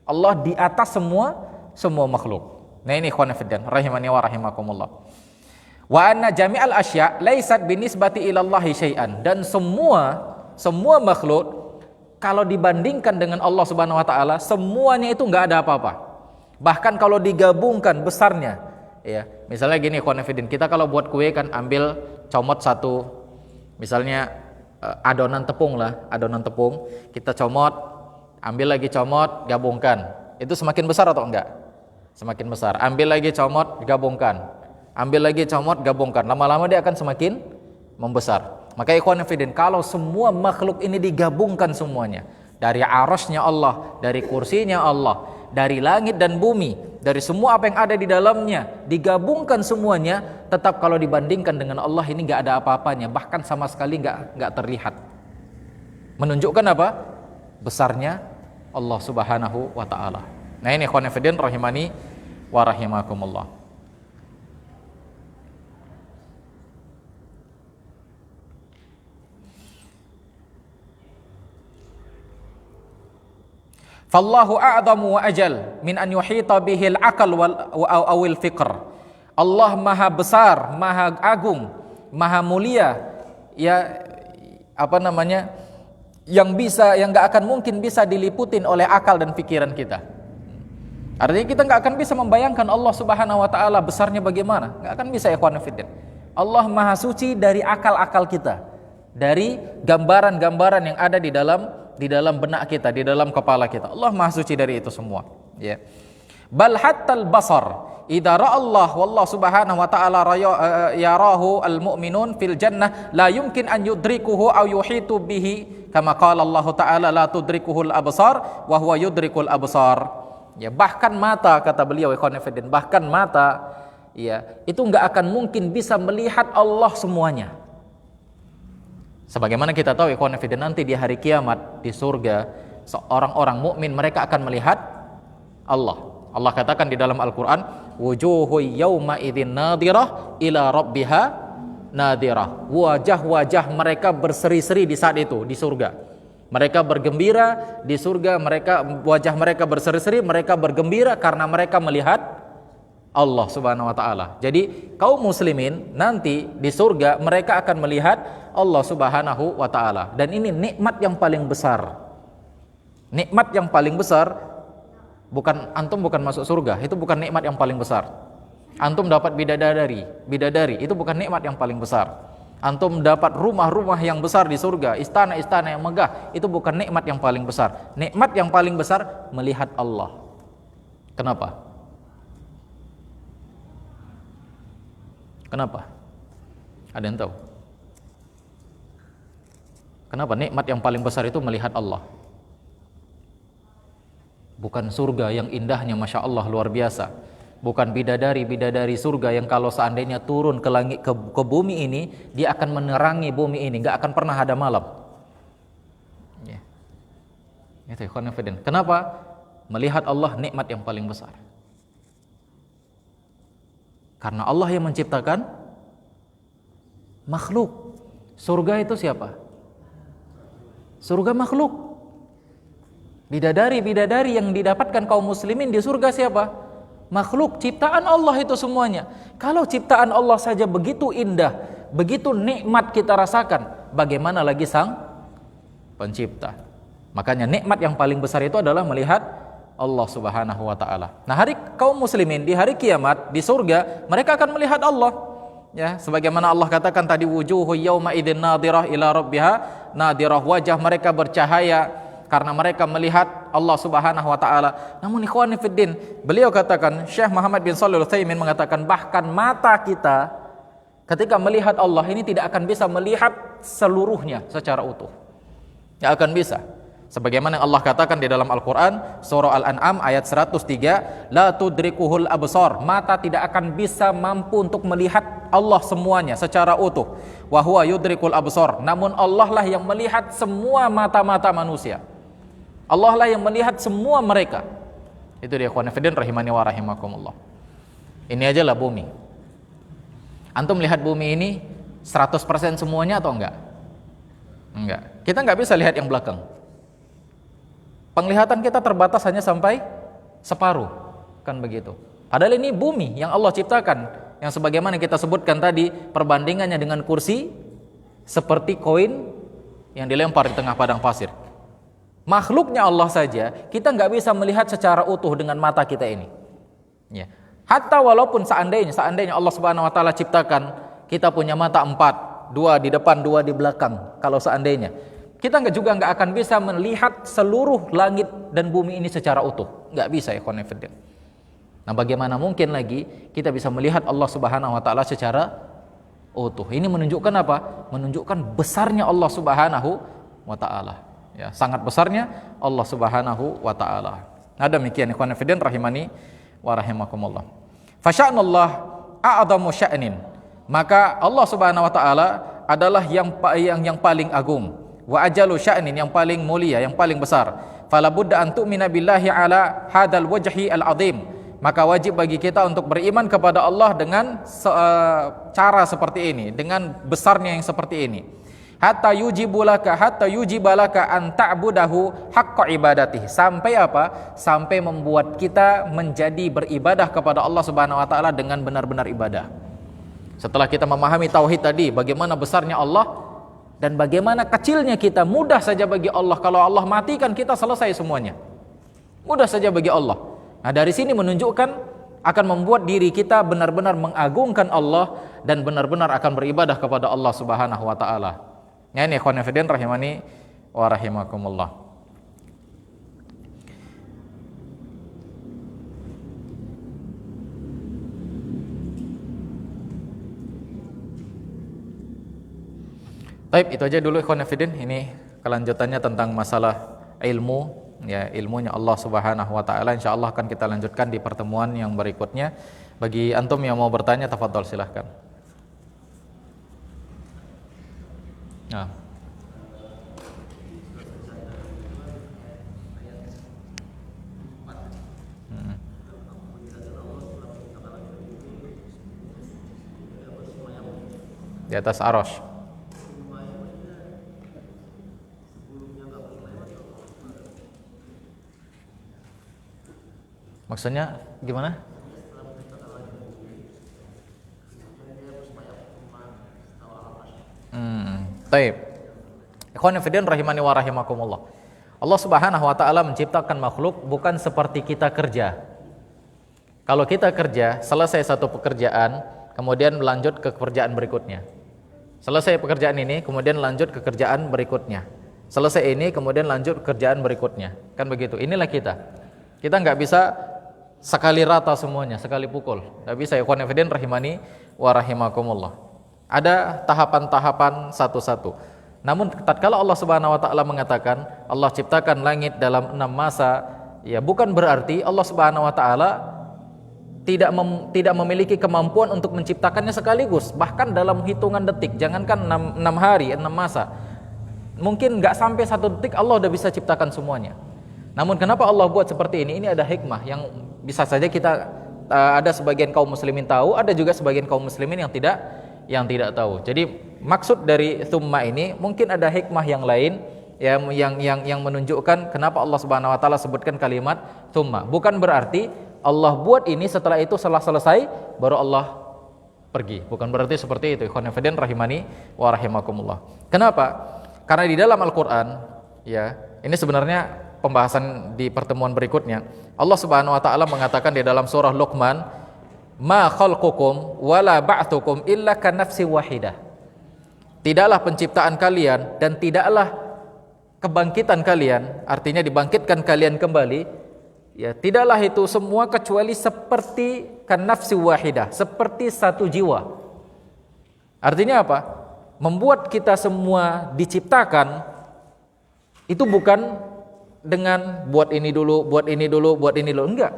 Allah di atas semua makhluk. Nah ini ikhwan fillah rahimani wa rahimakumullah. Wa anna jami'al asya' laysat binisbati ilallahi syai'an. Dan semua makhluk kalau dibandingkan dengan Allah Subhanahu wa taala, semuanya itu enggak ada apa-apa. Bahkan kalau digabungkan besarnya, ya. Misalnya gini ikhwan fillah, kita kalau buat kue kan ambil comot satu, misalnya adonan tepung, kita comot, ambil lagi comot, gabungkan. Itu semakin besar atau enggak? Semakin besar. Ambil lagi comot, gabungkan. Ambil lagi comot, gabungkan. Lama-lama dia akan semakin membesar. Maka ikhwan fillah, kalau semua makhluk ini digabungkan semuanya, dari arasy-Nya Allah, dari kursinya Allah, dari langit dan bumi, dari semua apa yang ada di dalamnya, digabungkan semuanya, tetap kalau dibandingkan dengan Allah ini enggak ada apa-apanya, bahkan sama sekali enggak terlihat. Menunjukkan apa? Besarnya Allah Subhanahu wa taala. Nah ini ikhwan fillah rahimani wa rahimakumullah. Fallahu a'zamu wa ajal min an yuhita bihil aqal awil fikr. Allah maha besar, maha agung, maha mulia, ya yang enggak akan mungkin bisa diliputin oleh akal dan pikiran kita. Artinya kita enggak akan bisa membayangkan Allah Subhanahu wa taala besarnya bagaimana. Enggak akan bisa ikhwan fillah. Allah maha suci dari akal-akal kita, dari gambaran-gambaran yang ada di dalam benak kita, di dalam kepala kita. Allah maha suci dari itu semua, ya. Bal hattal basar idza ra'a Allah wallahu subhanahu wa ta'ala yarahu almu'minun fil jannah la yumkin an yudrikuhu aw yuhitu bihi kama qala Allah ta'ala la tudrikuhul absar wa huwa yudrikul absar. Ya, bahkan mata, kata beliau ikhwan fillah, bahkan mata, ya, itu enggak akan mungkin bisa melihat Allah semuanya. Sebagaimana kita tahu ikhwan fillah, nanti di hari kiamat di surga, orang-orang mukmin mereka akan melihat Allah. Allah katakan di dalam Al-Qur'an, wujuhu yauma idzin nadhirah ila rabbiha nadhirah. Wajah-wajah mereka berseri-seri di saat itu di surga. Mereka bergembira di surga, wajah mereka berseri-seri, mereka bergembira karena mereka melihat Allah Subhanahu wa taala. Jadi kaum muslimin nanti di surga mereka akan melihat Allah Subhanahu wa taala, dan ini nikmat yang paling besar. Nikmat yang paling besar Antum bukan masuk surga, itu bukan nikmat yang paling besar. Antum dapat bidadari, itu bukan nikmat yang paling besar. Antum dapat rumah-rumah yang besar di surga, istana-istana yang megah, itu bukan nikmat yang paling besar. Nikmat yang paling besar melihat Allah. Kenapa? Kenapa? Ada yang tahu? Kenapa nikmat yang paling besar itu melihat Allah? Bukan surga yang indahnya Masya Allah luar biasa. Bukan bidadari surga yang kalau seandainya turun ke langit, ke bumi ini, dia akan menerangi bumi ini, gak akan pernah ada malam. Ya. Itu ikhwan fillah. Kenapa? Melihat Allah nikmat yang paling besar. Karena Allah yang menciptakan makhluk. Surga itu siapa? Surga makhluk. Bidadari yang didapatkan kaum muslimin di surga siapa? Makhluk, ciptaan Allah itu semuanya. Kalau ciptaan Allah saja begitu indah, begitu nikmat kita rasakan, bagaimana lagi sang pencipta? Makanya nikmat yang paling besar itu adalah melihat Allah Subhanahu wa taala. Nah, hari kaum muslimin di hari kiamat di surga, mereka akan melihat Allah. Ya, sebagaimana Allah katakan tadi, wujuhu yauma idzin nadhirah ila rabbiha nadhirah, wajah mereka bercahaya karena mereka melihat Allah Subhanahu wa taala. Namun ikhwani fiddin, beliau katakan, Syekh Muhammad bin Shalih Al-Utsaimin mengatakan, bahkan mata kita ketika melihat Allah ini tidak akan bisa melihat seluruhnya secara utuh. Tidak akan bisa. Sebagaimana Allah katakan di dalam Al-Qur'an surah Al-An'am ayat 103, la tudrikuhul absar, mata tidak akan bisa mampu untuk melihat Allah semuanya secara utuh. Wa huwa yudrikul absar, namun Allah lah yang melihat semua mata-mata manusia. Allah lah yang melihat semua mereka. Itu dia ikhwan fillah rahimani wa rahimakumullah. Ini aja lah bumi. Antum melihat bumi ini 100% semuanya atau enggak? Enggak. Kita enggak bisa lihat yang belakang. Penglihatan kita terbatas hanya sampai separuh, kan begitu. Padahal ini bumi yang Allah ciptakan, yang sebagaimana kita sebutkan tadi, perbandingannya dengan kursi seperti koin yang dilempar di tengah padang pasir. Makhluknya Allah saja kita nggak bisa melihat secara utuh dengan mata kita ini. Ya. Hatta walaupun seandainya Allah Subhanahu Wa Taala ciptakan kita punya mata 4, 2 di depan, 2 di belakang. Kalau seandainya kita nggak akan bisa melihat seluruh langit dan bumi ini secara utuh. Nggak bisa ya ikhwan fillah. Nah, bagaimana mungkin lagi kita bisa melihat Allah Subhanahu Wa Taala secara utuh? Ini menunjukkan apa? Menunjukkan besarnya Allah Subhanahu Wa Taala. Ya, sangat besarnya Allah Subhanahu wa taala. Nah, demikian ikhwan fillah rahimani wa rahimakumullah. Fa sya'nullah a'dhamu sya'nin. Maka Allah Subhanahu wa taala adalah yang paling agung. Wa ajalu sya'nin, yang paling mulia, yang paling besar. Fala budda an tu'mina billahi ala hadzal wajhi al-'azim. Maka wajib bagi kita untuk beriman kepada Allah dengan cara seperti ini, dengan besarnya yang seperti ini. Hatta yujibalaka an ta'budahu haqqa ibadatihi. Sampai apa? Sampai membuat kita menjadi beribadah kepada Allah Subhanahu wa taala dengan benar-benar ibadah. Setelah kita memahami tauhid tadi, bagaimana besarnya Allah dan bagaimana kecilnya kita, mudah saja bagi Allah. Kalau Allah matikan kita, selesai semuanya. Mudah saja bagi Allah. Nah, dari sini menunjukkan akan membuat diri kita benar-benar mengagungkan Allah dan benar-benar akan beribadah kepada Allah Subhanahu wa taala. Ya, ini ikhwan fillah rahimani wa rahimakumullah. Baik, itu aja dulu ikhwan fillah. Ini kelanjutannya tentang masalah ilmu, ya, ilmunya Allah Subhanahu wa taala. Insyaallah akan kita lanjutkan di pertemuan yang berikutnya. Bagi antum yang mau bertanya, tafadhol silahkan. Nah. Di atas arasy. Maksudnya gimana? Taib. Ikhwan fillah rahimani wa rahimakumullah. Allah Subhanahu wa taala menciptakan makhluk bukan seperti kita kerja. Kalau kita kerja, selesai satu pekerjaan, kemudian lanjut ke pekerjaan berikutnya. Selesai pekerjaan ini, kemudian lanjut ke kerjaan berikutnya. Selesai ini, kemudian lanjut ke kerjaan berikutnya. Kan begitu. Inilah kita. Kita nggak bisa sekali rata semuanya, sekali pukul. Nggak bisa. Ikhwan fillah rahimani wa rahimakumullah. Ada tahapan-tahapan satu-satu. Namun tatkala Allah Subhanahu wa taala mengatakan Allah ciptakan langit dalam 6 masa, ya bukan berarti Allah Subhanahu wa taala tidak memiliki kemampuan untuk menciptakannya sekaligus, bahkan dalam hitungan detik. Jangankan 6 hari, 6 masa. Mungkin nggak sampai 1 detik Allah udah bisa ciptakan semuanya. Namun kenapa Allah buat seperti ini? Ini ada hikmah yang bisa saja kita ada sebagian kaum muslimin tahu, ada juga sebagian kaum muslimin yang tidak tahu. Jadi maksud dari thumma ini mungkin ada hikmah yang lain yang menunjukkan kenapa Allah Subhanahu wa taala sebutkan kalimat thumma. Bukan berarti Allah buat ini setelah itu selesai baru Allah pergi. Bukan berarti seperti itu. Ikhwan fillah rahimani wa rahimakumullah. Kenapa? Karena di dalam Al-Qur'an, ya, ini sebenarnya pembahasan di pertemuan berikutnya. Allah Subhanahu wa taala mengatakan di dalam surah Luqman, "Ma khalqukum wala ba'tsukum illa kanafsi wahidah." Tidaklah penciptaan kalian dan tidaklah kebangkitan kalian, artinya dibangkitkan kalian kembali, ya, tidaklah itu semua kecuali seperti kanafsi wahidah, seperti satu jiwa. Artinya apa? Membuat kita semua diciptakan itu bukan dengan buat ini dulu, buat ini dulu, buat ini dulu, enggak.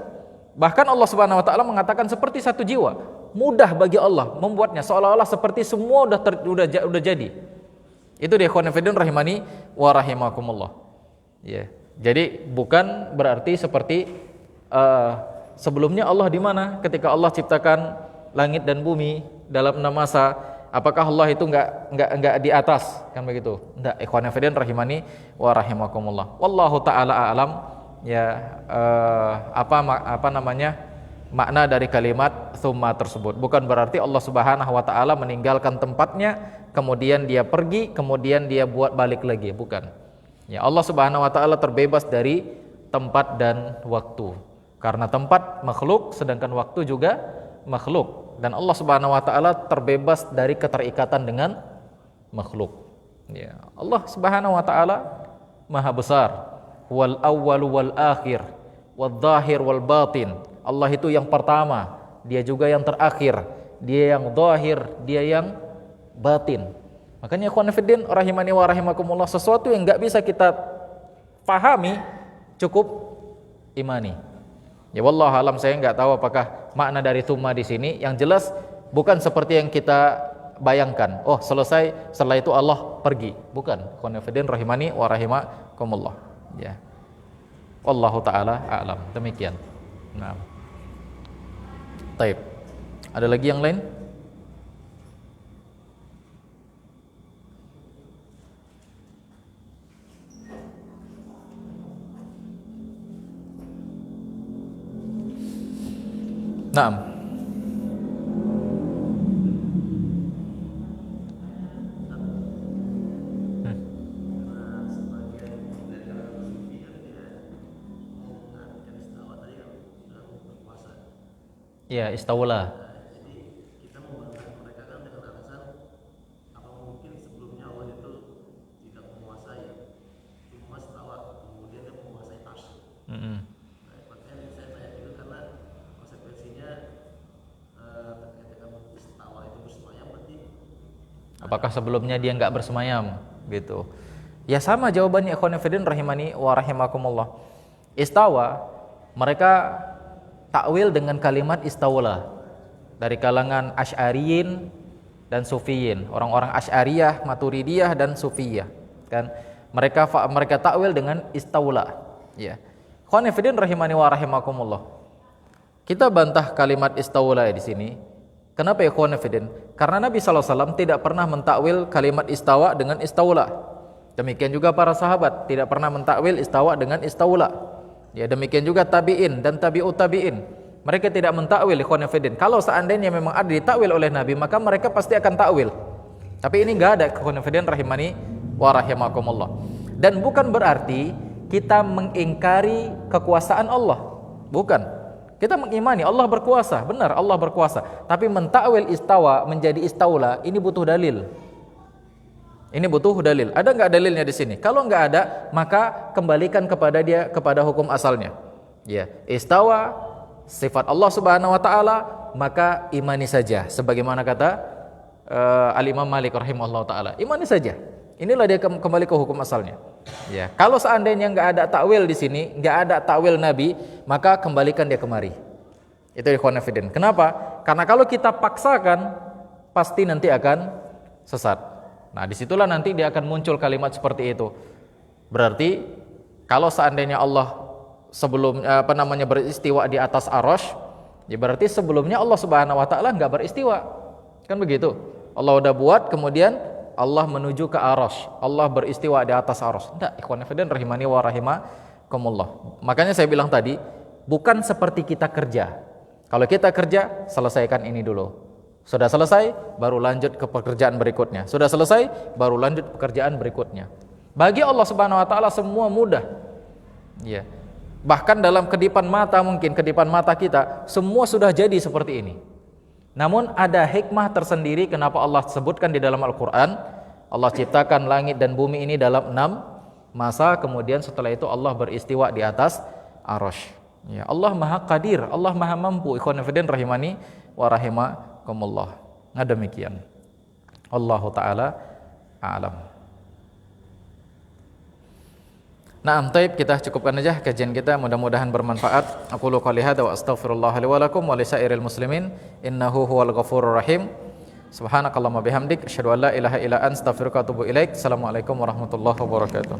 Bahkan Allah Subhanahu wa taala mengatakan seperti satu jiwa. Mudah bagi Allah membuatnya seolah-olah seperti semua udah jadi. Itu dia ikhwan fillah rahimani wa rahimakumullah. Ya. Jadi bukan berarti seperti sebelumnya Allah di mana ketika Allah ciptakan langit dan bumi dalam 6 masa, apakah Allah itu enggak di atas, kan begitu? Enggak, ikhwan fillah rahimani wa rahimakumullah. Wallahu taala a'lam. Ya, makna dari kalimat tsumma tersebut bukan berarti Allah Subhanahu wa taala meninggalkan tempatnya kemudian dia pergi kemudian dia buat balik lagi, bukan. Ya, Allah Subhanahu wa taala terbebas dari tempat dan waktu. Karena tempat makhluk sedangkan waktu juga makhluk, dan Allah Subhanahu wa taala terbebas dari keterikatan dengan makhluk. Ya, Allah Subhanahu wa taala Maha besar. Wal awwal wal akhir, wal zahir wal batin. Allah itu yang pertama, dia juga yang terakhir, dia yang zahir, dia yang batin. Makanya ikhwan fillah rahimani wa rahimakumullah, sesuatu yang enggak bisa kita pahami cukup imani. Ya wallahu alam, saya enggak tahu apakah makna dari tsumma di sini. Yang jelas bukan seperti yang kita bayangkan. Oh, selesai setelah itu Allah pergi. Bukan. Ikhwan fillah rahimani wa rahimakumullah. Ya. Wallahu taala a'lam. Demikian. Nah. Baik. Ada lagi yang lain? Naam. Ya, istawala. Jadi kita membantah mereka kan dengan alasan apa mungkin sebelumnya Allah itu tidak menguasai, cuma istawa, kemudian dia menguasai arsy. Nah, makanya saya tanya itu karena konsekuensinya terkait dengan istawa itu bersemayam berarti. Apakah sebelumnya dia enggak bersemayam gitu? Ya sama jawabannya ikhwan fillah rahimani wa rahimakumullah. Istawa mereka takwil dengan kalimat istawla dari kalangan Asy'ariyin dan Sufiyin, orang-orang Asy'ariyah, Maturidiyah dan Sufiyah, kan mereka takwil dengan istawla, ya. Ikhwan fillah rahimani wa rahimakumullah. Kita bantah kalimat istawla di sini. Kenapa ya ikhwan fillah? Karena Nabi sallallahu alaihi wasallam tidak pernah mentakwil kalimat istawa dengan istawla. Demikian juga para sahabat tidak pernah mentakwil istawa dengan istawla. Ya, demikian juga tabi'in dan tabi'ut tabi'in. Mereka tidak mentakwil ikhwan fillah. Kalau seandainya memang ada ditakwil oleh Nabi, maka mereka pasti akan takwil. Tapi ini enggak ada ikhwan fillah rahimani wa rahimakumullah. Dan bukan berarti kita mengingkari kekuasaan Allah. Bukan. Kita mengimani Allah berkuasa, benar Allah berkuasa. Tapi mentakwil istawa menjadi istaula, ini butuh dalil. Ini butuh dalil. Ada nggak dalilnya di sini? Kalau nggak ada, maka kembalikan kepada dia, kepada hukum asalnya. Ya, istawa sifat Allah Subhanahu wa taala, maka imani saja sebagaimana kata Al-Imam Malik rahimahullah taala. Imani saja. Inilah dia kembali ke hukum asalnya. Ya, kalau seandainya nggak ada takwil di sini, nggak ada takwil Nabi, maka kembalikan dia kemari. Itu ikhwan fillah. Kenapa? Karena kalau kita paksakan, pasti nanti akan sesat. Nah, disitulah nanti dia akan muncul kalimat seperti itu. Berarti kalau seandainya Allah sebelum beristiwa di atas arasy, ya berarti sebelumnya Allah Subhanahu wa taala enggak beristiwa. Kan begitu. Allah udah buat, kemudian Allah menuju ke arasy. Allah beristiwa di atas arasy. Enggak, ikhwan fillah rahimani wa rahimakumullah. Makanya saya bilang tadi, bukan seperti kita kerja. Kalau kita kerja, selesaikan ini dulu. Sudah selesai, baru lanjut ke pekerjaan berikutnya. Sudah selesai, baru lanjut pekerjaan berikutnya. Bagi Allah Subhanahu wa taala semua mudah. Ya. Bahkan dalam kedipan mata, mungkin kedipan mata kita, semua sudah jadi seperti ini. Namun ada hikmah tersendiri kenapa Allah sebutkan di dalam Al-Qur'an, Allah ciptakan langit dan bumi ini dalam 6 masa, kemudian setelah itu Allah beristiwa di atas arasy. Ya, Allah Maha Qadir, Allah Maha Mampu. Ikhwan fillah rahimani wa rahimakumullah. Nah, demikian. Allahu taala a'lam. Nah, taib, kita cukupkan aja kajian kita, mudah-mudahan bermanfaat. Aqulu qouli hadza wa astaghfirullah li wa lakum wa lisairil muslimin innahu huwal ghafurur rahim. Subhanakallahumma bihamdik asyhadu an la ilaha illa anta astaghfiruka wa atubu ilaik. Assalamualaikum warahmatullahi wabarakatuh.